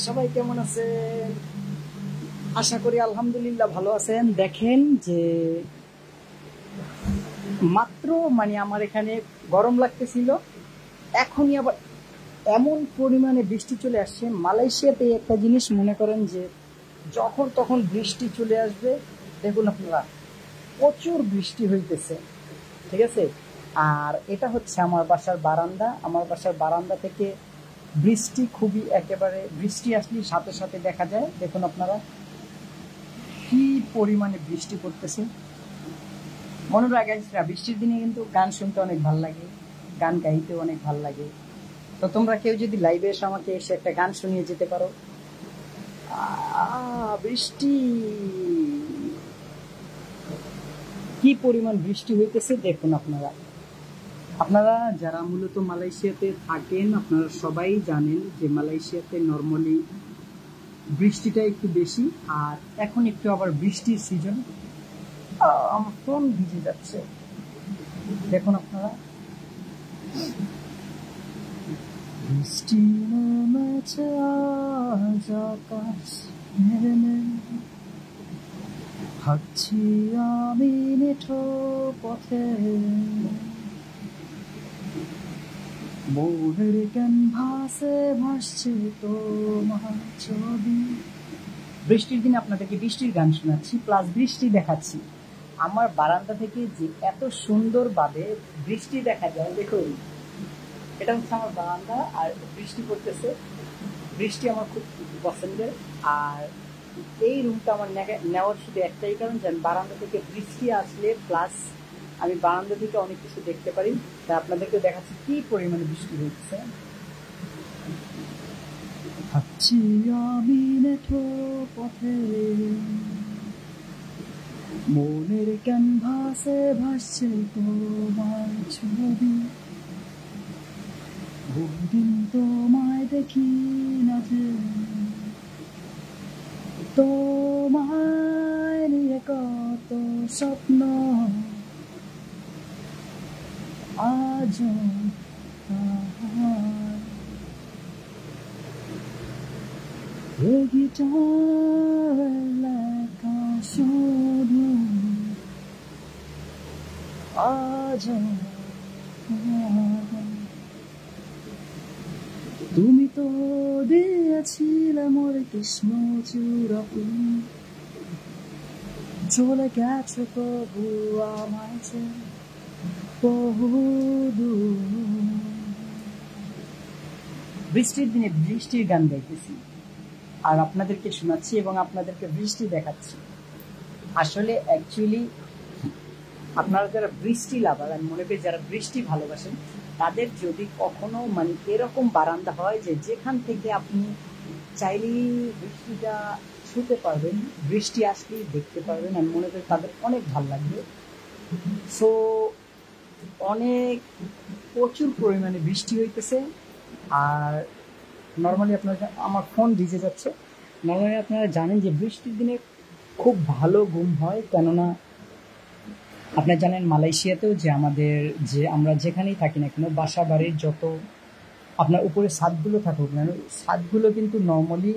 সবাই কেমন আছেন? আশা করি আলহামদুলিল্লাহ ভালো আছেন। দেখেন যে মাত্র আমার এখানে গরম লাগতেছিল, এখনই আবার এমন পরিমাণে বৃষ্টি চলে আসছে। মালয়েশিয়াতে একটা জিনিস মনে করেন যে যখন তখন বৃষ্টি চলে আসবে। দেখুন আপনারা, প্রচুর বৃষ্টি হইতেছে, ঠিক আছে। আর এটা হচ্ছে আমার বাসার বারান্দা। আমার বাসার বারান্দা থেকে বৃষ্টি খুবই একেবারে বৃষ্টি আসলে সাথে সাথে দেখা যায়। দেখুন আপনারা কি পরিমাণে বৃষ্টি পড়তেছে। মনোরা গাইসরা, বৃষ্টির দিনে কিন্তু গান শুনতে অনেক ভাল লাগে, গান গাইতে অনেক ভাল লাগে। তো তোমরা কেউ যদি লাইভে এসে আমাকে এসে একটা গান শুনিয়ে যেতে পারো। বৃষ্টি, কি পরিমাণ বৃষ্টি হইতেছে দেখুন আপনারা। আপনারা যারা মূলত মালয়েশিয়াতে থাকেন আপনারা সবাই জানেন যে মালয়েশিয়াতে নর্মালি বৃষ্টিটা একটু বেশি। আর এখন একটু আবার বৃষ্টির সিজন। আমার ফোন ভিজে যাচ্ছে, দেখুন আপনারা। বৃষ্টি নেমেছে আজ আকাশ নেমে, হাঁটছি আমি মিঠো পথে, মনের ক্যানভাসে ভাসছে তোমার ছবি। বৃষ্টির দিনে আপনাদেরকে বৃষ্টির গান শোনাচ্ছি প্লাস বৃষ্টি দেখাচ্ছি। আমার বারান্দা থেকে যে এত সুন্দরভাবে বৃষ্টি দেখা যায়, দেখুন এটা হচ্ছে আমার বারান্দা আর বৃষ্টি পড়তেছে। বৃষ্টি আমার খুব পছন্দের। আর এই রুমটা আমার নেওয়ার শুধু একটাই কারণ যে আমি বারান্দা থেকে বৃষ্টি আসলে প্লাস আমি বারান্দা থেকে অনেক কিছু দেখতে পারি। তাই আপনাদেরকে দেখাচ্ছি কি পরিমাণে বৃষ্টি হচ্ছে। ভাবছি আমি মেঠো পথে, মনের ক্যানভাসে ভাসছে তোমার ছবি, বহুদিন তোমায় দেখি না যে, তোমায় নিয়ে কত স্বপ্ন আজ গিটার লেখা শুধু আজ তুমি তো দিয়েছিলে মোর কৃষ্ণ চূড়া ফুল, চলে গেছে তবু আমায় বহুদূর। বৃষ্টির দিনে বৃষ্টির গান গাইতেছি আর আপনাদেরকে শোনাচ্ছি এবং আপনাদেরকে বৃষ্টি দেখাচ্ছি। আসলে অ্যাকচুয়ালি আপনারা যারা বৃষ্টি লাভার, আমি মনে করি যারা বৃষ্টি ভালোবাসেন, তাদের যদি কখনো এরকম বারান্দা হয় যে যেখান থেকে আপনি চাইলেই বৃষ্টিটা ছুঁতে পারবেন, বৃষ্টি আসলেই দেখতে পারবেন, আমি মনে করি তাদের অনেক ভালো লাগবে। সো অনেক প্রচুর পরিমাণে বৃষ্টি হইতেছে। আর নর্মালি আপনারা, আমার ফোন ভিজে যাচ্ছে। নর্মালি আপনারা জানেন যে বৃষ্টির দিনে খুব ভালো ঘুম হয়, কেননা আপনারা জানেন মালয়েশিয়াতেও যে আমাদের যে আমরা যেখানেই থাকি না কেন, বাসা বাড়ির যত আপনার উপরে ছাদগুলো থাকুক না, ছাদগুলো কিন্তু নর্মালি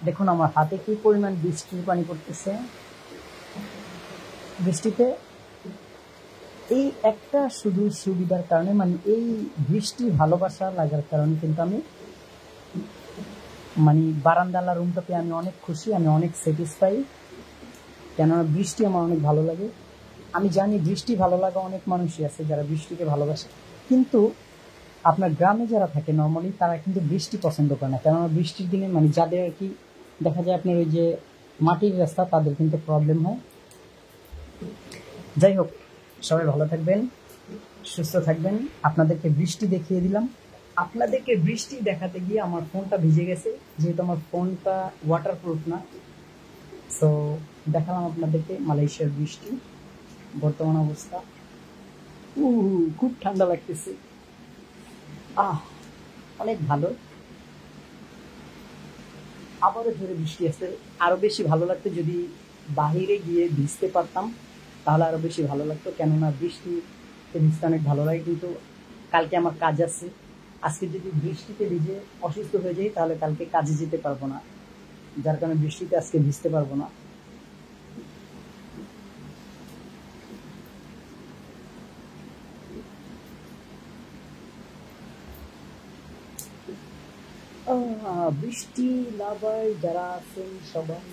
দেখুন আমার হাতে কি পরিমাণ বৃষ্টির পানি পড়তেছে। বৃষ্টিতে এই একটা শুধু সুবিধার কারণে, এই বৃষ্টি ভালোবাসা লাগার কারণে কিন্তু আমি বারান্দালা রুমটাতে আমি অনেক খুশি, আমি অনেক স্যাটিসফাই, কেননা বৃষ্টি আমার অনেক ভালো লাগে। আমি জানি বৃষ্টি ভালো লাগা অনেক মানুষই আছে যারা বৃষ্টিকে ভালোবাসে, কিন্তু আপনার গ্রামে যারা থাকে নর্মালি তারা কিন্তু বৃষ্টি পছন্দ করে না, কেননা বৃষ্টির দিনে যাদের আর কি দেখা যায় আপনার ওই যে মাটির রাস্তা, তাদের কিন্তু প্রবলেম হয়। যাই হোক, সবাই ভালো থাকবেন, সুস্থ থাকবেন। আপনাদেরকে বৃষ্টি দেখিয়ে দিলাম। আপনাদেরকে বৃষ্টি দেখাতে গিয়ে আমার ফোনটা ভিজে গেছে, যেহেতু আমার ফোনটা ওয়াটারপ্রুফ না। সো দেখালাম আপনাদেরকে মালয়েশিয়ার বৃষ্টি বর্তমান অবস্থা। খুব ঠান্ডা লাগতেছে, অনেক ভালো। আবারও জোরে বৃষ্টি আসছে, আরো বেশি ভালো লাগতো যদি বাহিরে গিয়ে ভিজতে পারতাম, তাহলে আরো বেশি ভালো লাগতো, কেননা বৃষ্টিতে ভিজতে অনেক ভালো লাগে। কিন্তু কালকে আমার কাজ আছে, আজকে যদি বৃষ্টিতে ভিজে অসুস্থ হয়ে যাই তাহলে কালকে কাজে যেতে পারবো না, যার কারণে বৃষ্টিতে আজকে ভিজতে পারবো না। বৃষ্টি লাভার যারা আছেন সবাই,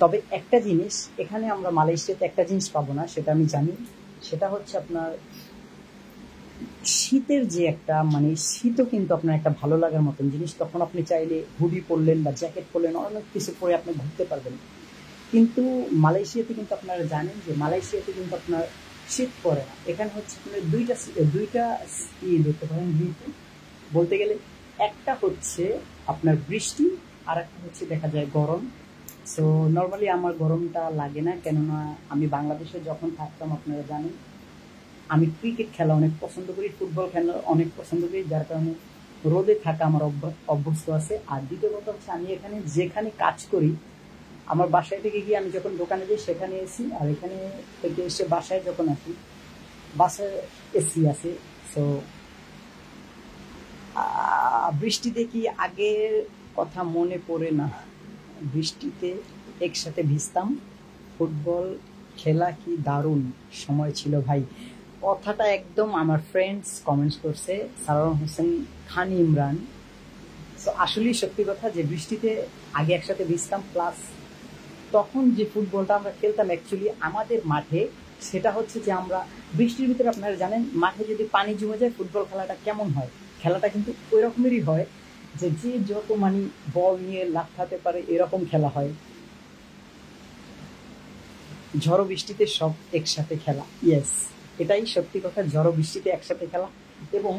তবে একটা জিনিস এখানে আমরা মালয়েশিয়াতে একটা জিনিস পাবো না, সেটা আমি জানি, সেটা হচ্ছে আপনার শীতের যে একটা মানে শীতও কিন্তু আপনার একটা ভালো লাগার মতন জিনিস। তখন আপনি চাইলে হুডি পরলেন বা জ্যাকেট পরলেন, অনেক কিছু পরে আপনি ঘুরতে পারবেন। কিন্তু মালয়েশিয়াতে কিন্তু আপনারা জানেন যে মালয়েশিয়াতে কিন্তু আপনার শীত পড়ে না। এখানে হচ্ছে আপনার দুইটা দেখতে পারেন ঋতু বলতে গেলে, একটা হচ্ছে আপনার বৃষ্টি আর একটা হচ্ছে দেখা যায় গরম। সো নর্মালি আমার গরমটা লাগে না, কেননা আমি বাংলাদেশে যখন থাকতাম আপনারা জানেন আমি ক্রিকেট খেলা অনেক পছন্দ করি, ফুটবল খেলা অনেক পছন্দ করি, যার কারণে রোদে থাকা আমার অভ্যস্ত আছে। আর দ্বিতীয় কথা হচ্ছে আমি এখানে যেখানে কাজ করি, আমার বাসায় থেকে গিয়ে আমি যখন দোকানে যাই সেখানে এসি, আর এখানে থেকে এসে বাসায় যখন আসি বাসায় এসি আছে। সো বৃষ্টিতে কি আগের কথা মনে পড়ে না? বৃষ্টিতে একসাথে ভিজতাম, ফুটবল খেলা কি দারুণ সময় ছিল ভাই। কথাটা একদম আমার ফ্রেন্ডস কমেন্টস করছে, সারোয়ার হোসেন খান ইমরান। তো আসলেই সত্যি কথা যে বৃষ্টিতে আগে একসাথে ভিজতাম, প্লাস তখন যে ফুটবলটা আমরা খেলতাম অ্যাকচুয়ালি আমাদের মাঠে, সেটা হচ্ছে যে আমরা বৃষ্টির ভিতরে আপনারা জানেন মাঠে যদি পানি জমে যায় ফুটবল খেলাটা কেমন হয়। খেলাটা কিন্তু ওই রকমেরই হয় যে যে যত মানে বল নিয়ে লাফাতে পারে এরকম খেলা হয়। ঝড়ো বৃষ্টিতে সব একসাথে খেলা, ইয়েস এটাই সত্যি কথা, ঝড়ো বৃষ্টিতে একসাথে খেলা। এবং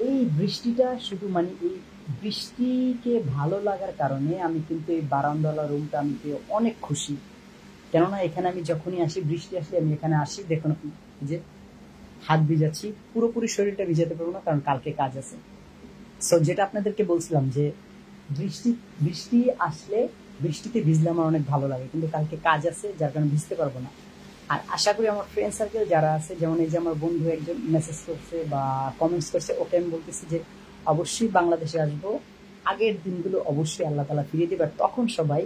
এই বৃষ্টিটা শুধু মানে এই বৃষ্টিকে ভালো লাগার কারণে আমি কিন্তু এই বারান্দাওয়ালা রুমটা আমি পেয়ে অনেক খুশি। কেননা এখানে আমি যখনই আসি, বৃষ্টি আসলে আমি এখানে আসি, দেখুন যে হাত ভিজাচ্ছি, পুরোপুরি শরীরটা ভিজাতে পারবো না কারণ কালকে কাজ আছে। সো যেটা আপনাদেরকে বলছিলাম যে বৃষ্টি বৃষ্টি আসলে বৃষ্টিতে ভিজলে আমার অনেক ভালো লাগে, কিন্তু কালকে কাজ আছে যার কারণে ভিজতে পারবো না। আর আশা করি আমার ফ্রেন্ড সার্কেল যারা আছে, যেমন এই যে আমার বন্ধু একজন মেসেজ করছে বা কমেন্টস করছে, ওকে আমি বলতেছি যে অবশ্যই বাংলাদেশে আসবো, আগের দিনগুলো অবশ্যই আল্লাহ তাআলা ফিরিয়ে দিবে, তখন সবাই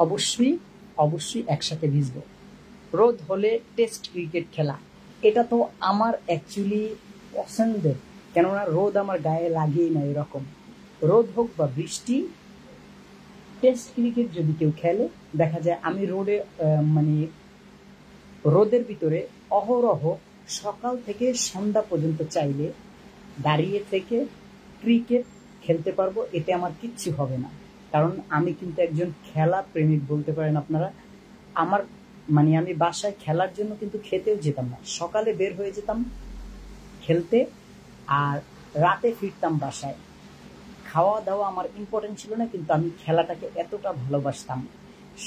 অবশ্যই অবশ্যই একসাথে ভিজবো। রোদ হলে টেস্ট ক্রিকেট খেলা, এটা তো আমার অ্যাকচুয়ালি পছন্দের, কেননা রোদ আমার গায়ে লাগেই না এরকম। রোদ হোক বা বৃষ্টি, টেস্ট ক্রিকেট যদি কেউ খেলে দেখা যায় আমি রোডে মানে রোদের ভিতরে অহরহ সকাল থেকে সন্ধ্যা পর্যন্ত চাইলে দাঁড়িয়ে থেকে ক্রিকেট খেলতে পারবো, এতে আমার কিচ্ছু হবে না। কারণ আমি কিন্তু একজন খেলা প্রেমিক বলতে পারেন আপনারা। আমার মানে আমি বাসায় খেলার জন্য কিন্তু খেতেও যেতাম না, সকালে বের হয়ে যেতাম খেলতে আর রাতে ফিরতাম বাসায়। খাওয়া দাওয়া আমার ইম্পর্টেন্ট ছিল না, কিন্তু আমি খেলাটাকে এতটা ভালোবাসতাম,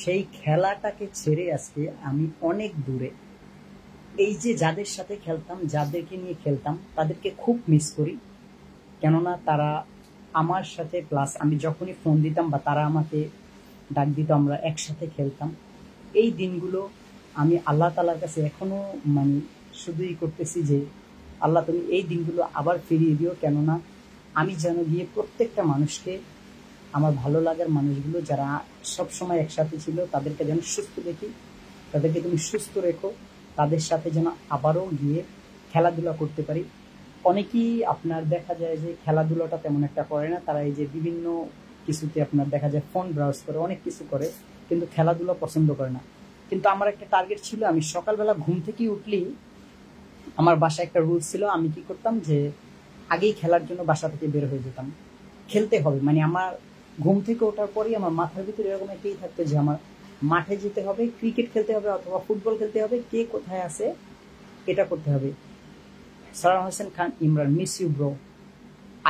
সেই খেলাটাকে ছেড়ে আজকে আমি অনেক দূরে। এই যে যাদের সাথে খেলতাম, যাদেরকে নিয়ে খেলতাম, তাদেরকে খুব মিস করি, কেননা তারা আমার সাথে, প্লাস আমি যখনই ফোন দিতাম বা তারা আমাকে ডাক দিত, আমরা একসাথে খেলতাম। এই দিনগুলো আমি আল্লাহ তাআলার কাছে এখনো মানে শুধুই করতেছি যে আল্লাহ তুমি এই দিনগুলো আবার ফিরিয়ে দিও, কেননা আমি যেন গিয়ে প্রত্যেকটা মানুষকে, আমার ভালো লাগার মানুষগুলো যারা সব সময় একসাথে ছিল তাদেরকে যেন সুস্থ দেখি, তাদেরকে তুমি সুস্থ রেখো, তাদের সাথে যেন আবারও গিয়ে খেলাধুলা করতে পারি। অনেকেই আপনার দেখা যায় যে খেলাধুলাটা তেমন একটা করে না, তারা এই যে বিভিন্ন কিছুতে আপনার দেখা যায় ফোন ব্রাউজ করে, অনেক কিছু করে, কিন্তু খেলাধুলা পছন্দ করে না। কিন্তু আমার একটা টার্গেট ছিল, আমি সকালবেলা ঘুম থেকে উঠলেই আমার বাসায় একটা রুলস ছিল, আমি কি করতাম যে আগেই খেলার জন্য বাসা থেকে বের হয়ে যেতাম, খেলতে হবে। মানে আমার ঘুম থেকে ওঠার পরেই আমার মাথার ভিতরে এরকম একটাই থাকতো যে আমার মাঠে যেতে হবে, ক্রিকেট খেলতে হবে অথবা ফুটবল খেলতে হবে, কে কোথায় আছে এটা করতে হবে। Sarwar Hossain Khan Imran, miss you bro,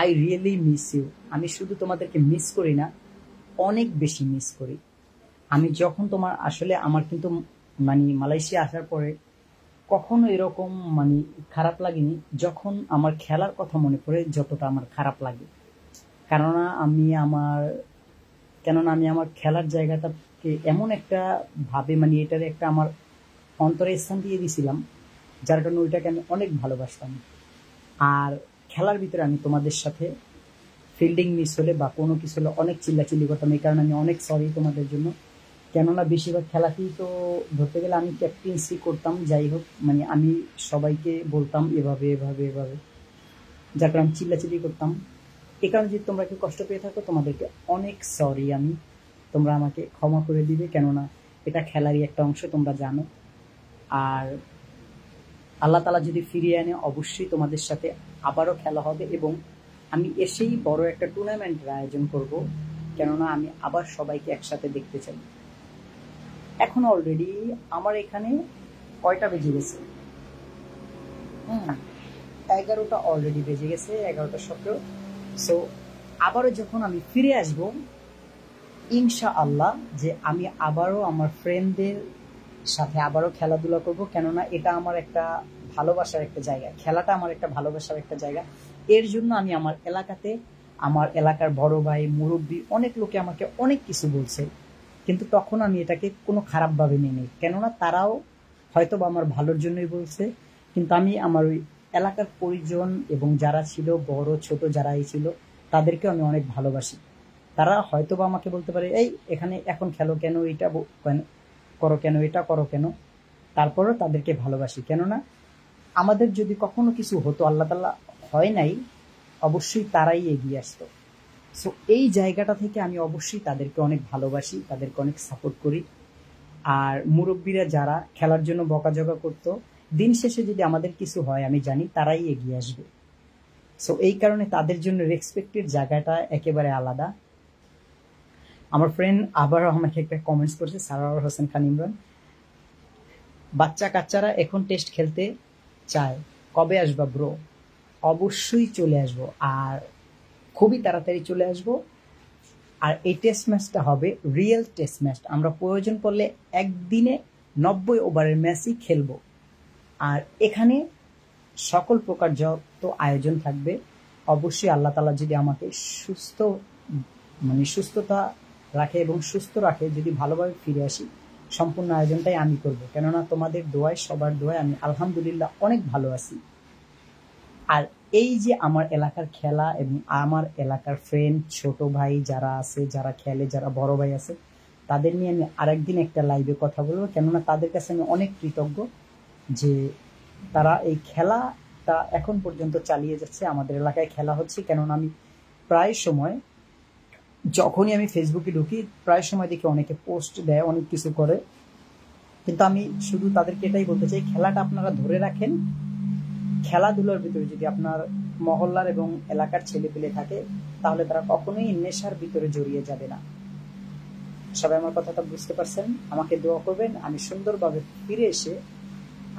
I really miss you. আমি শুধু তোমাদেরকে মিস করি না, অনেক বেশি মিস করি। আমি যখন তোমার আসলে আমার কিন্তু মানে মালয়েশিয়া আসার পরে কখনো এরকম মানে খারাপ লাগেনি যখন আমার খেলার কথা মনে পড়ে যতটা আমার খারাপ লাগে। কেননা আমি আমার খেলার জায়গাটাকে এমন একটা ভাবে মানে এটার একটা আমার অন্তরে স্থান দিয়ে দিয়েছিলাম, যার কারণে ওইটাকে আমি অনেক ভালোবাসতাম। আর খেলার ভিতরে আমি তোমাদের সাথে ফিল্ডিং মিস হলে বা কোনো কিছু হলে অনেক চিল্লাচিল্লি করতাম, এই কারণে আমি অনেক সরি তোমাদের জন্য। কেননা বেশিরভাগ খেলাতেই তো ধরতে গেলে আমি ক্যাপ্টেন্সি করতাম, যাই হোক মানে আমি সবাইকে বলতাম এভাবে এভাবে এভাবে, যার কারণে আমি চিল্লাচিল্লি করতাম। এই কারণে যদি তোমরা কেউ কষ্ট পেয়ে থাকো তোমাদেরকে অনেক সরি, আমি তোমরা আমাকে ক্ষমা করে দিবে, কেননা এটা খেলারই একটা অংশ, তোমরা জানো। আর আল্লাহ তাআলা যদি ফিরিয়ে আনে অবশ্যই তোমাদের সাথে আবারও খেলা হবে, এবং আমি এসেই বড় একটা টুর্নামেন্টের আয়োজন করব, কেননা আমি আবার সবাইকে একসাথে দেখতে চাই। এখন অলরেডি আমার এখানে কয়টা বেজে গেছে? 11টা অলরেডি বেজে গেছে, 11টা 17। সো আবারও যখন আমি ফিরে আসব ইনশাআল্লাহ, যে আমি আবারও আমার ফ্রেন্ডদের সাথে আবারও খেলাধুলা করব, কেননা এটা আমার একটা ভালোবাসার একটা জায়গা, খেলাটা আমার একটা ভালোবাসার একটা জায়গা। এর জন্য আমি আমার এলাকাতে, আমার এলাকার বড় ভাই মুরব্বী অনেক লোকে আমাকে অনেক কিছু বলছে, কিন্তু তখন আমি এটাকে কোনো খারাপভাবে নিইনি, কেননা তারাও হয়তো বা আমার ভালোর জন্যই বলছে। কিন্তু আমি আমার ওই এলাকার পরিজন এবং যারা ছিল বড় ছোট যারাই ছিল তাদেরকেও আমি অনেক ভালোবাসি। তারা হয়তো বা আমাকে বলতে পারে এই এখানে এখন খেলো কেন, এটা করো কেন, এটা করো কেন, তারপরেও তাদেরকে ভালোবাসি, কেননা আমাদের যদি কখনো কিছু হতো, আল্লাহ তাআলা হয় নাই, অবশ্যই তারাই এগিয়ে আসতো। সো এই জায়গাটা থেকে আমি অবশ্যই তাদেরকে অনেক ভালোবাসি, তাদেরকে অনেক সাপোর্ট করি। আর মুরব্বীরা যারা খেলার জন্য বকাঝকা করতো, দিন শেষে যদি আমাদের কিছু হয় আমি জানি তারাই এগিয়ে আসবে। সো এই কারণে তাদের জন্য রেসপেক্টের জায়গাটা একেবারে আলাদা। আমার ফ্রেন্ড আবারও আমাকে একটা কমেন্টস করছে, সারার হোসেন খান ইমরান, বাচ্চা কাচ্চারা এখন টেস্ট খেলতে চায়, কবে আসবা ব্রো? অবশ্যই চলে আসবো, আর খুবই তাড়াতাড়ি চলে আসবো। আর এই টেস্ট ম্যাচটা হবে রিয়েল টেস্ট ম্যাচ, আমরা প্রয়োজন পড়লে একদিনে 90 ওভারের ম্যাচই খেলবো। আর এখানে সকল প্রকার যত আয়োজন থাকবে, অবশ্যই আল্লাহ তাআলা যদি আমাকে সুস্থতা রাখে এবং সুস্থ রাখে, যদি ভালোভাবে ফিরে আসি, সম্পূর্ণ আয়োজনটাই আমি করব, কেননা তোমাদের দোয়ায়, সবার দোয়ায় আমি আলহামদুলিল্লাহ অনেক ভালো আছি। আর এই যে আমার এলাকার খেলা এবং আমার এলাকার ফ্রেন্ড ছোট ভাই যারা আছে, যারা খেলে, যারা বড় ভাই আছে, তাদের নিয়ে আমি আরেকদিন একটা লাইভে কথা বলবো, কেননা তাদের কাছে আমি অনেক কৃতজ্ঞ যে তারা এই খেলাটা এখন পর্যন্ত চালিয়ে যাচ্ছে, আমাদের এলাকায় খেলা হচ্ছে। কেননা আমি প্রায় সময় যখনই আমি ফেসবুকে ঢুকি প্রায় সময় দেখি অনেকে পোস্ট দেয়, অনেক কিছু করে, কিন্তু আমি শুধু তাদেরকে এটাই বলতে চাই, খেলাটা আপনারা ধরে রাখেন। খেলাধুলার ভিতরে যদি আপনার মহল্লার এবং এলাকার ছেলেপেলে থাকে, তাহলে তারা কখনোই নেশার ভিতরে জড়িয়ে যাবে না। সবাই আমার কথাটা বুঝতে পারছেন? আমাকে দোয়া করবেন, আমি সুন্দরভাবে ফিরে এসে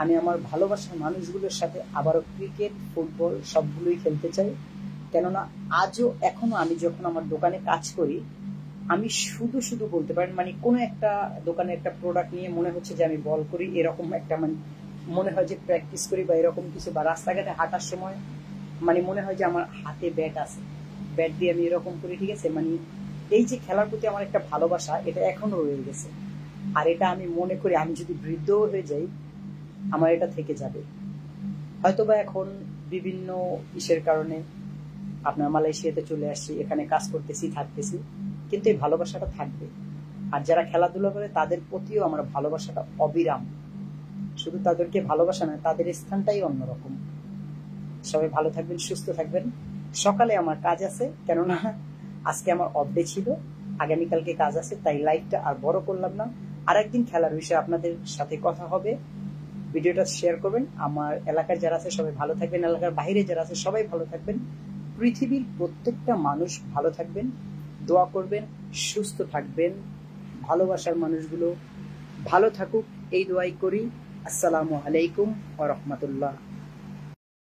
আমি আমার ভালোবাসার মানুষগুলোর সাথে আবারও ক্রিকেট, ফুটবল সবগুলোই খেলতে চাই। কেননা আজও এখনো আমি যখন আমার দোকানে কাজ করি, আমি শুধু শুধু বলতে পারেন মানে কোনো একটা দোকানে একটা প্রোডাক্ট নিয়ে মনে হচ্ছে যে আমি বল করি, এরকম একটা মানে মনে হয় যে প্র্যাকটিস করি বা এরকম কিছু, বা রাস্তাঘাটে হাঁটার সময় মানে মনে হয় যে আমার হাতে ব্যাট আছে, ব্যাট দিয়ে আমি এরকম করি, ঠিক আছে। মানে এই যে খেলার প্রতি আমার একটা ভালোবাসা, এটা এখনো রয়ে গেছে। আর এটা আমি মনে করি আমি যদি বৃদ্ধ হয়ে যাই আমার এটা থেকে যাবে। হয়তোবা এখন বিভিন্ন ইসের কারণে আপনার মালয়েশিয়াতে চলে আসছি, এখানে কাজ করতেছি, থাকতেছি, কিন্তু এই ভালোবাসাটা থাকবে। আর যারা খেলাধুলা করে তাদের প্রতিও আমার ভালোবাসাটা অবিরাম। শুধু তাদেরকে ভালোবাসা নয়, তাদের স্থানটাই অন্যরকম। সবাই ভালো থাকবেন, সুস্থ থাকবেন। সকালে আমার কাজ আছে, কেননা আজকে আমার অফ ডে ছিল, আগামীকালকে কাজ আছে, তাই লাইভটা আর বড় করলাম না। আর একদিন খেলার বিষয়ে আপনাদের সাথে কথা হবে, ভিডিওটা শেয়ার করবেন। আমার এলাকার যারা আছে সবাই ভালো থাকবেন, এলাকার বাইরে যারা আছে সবাই ভালো থাকবেন। পৃথিবীর প্রত্যেকটা মানুষ ভালো থাকবেন, দোয়া করবেন, সুস্থ থাকবেন, ভালোবাসার মানুষগুলো ভালো থাকুক, এই দোয়াই করি। আসসালামু আলাইকুম ওয়া রাহমাতুল্লাহ।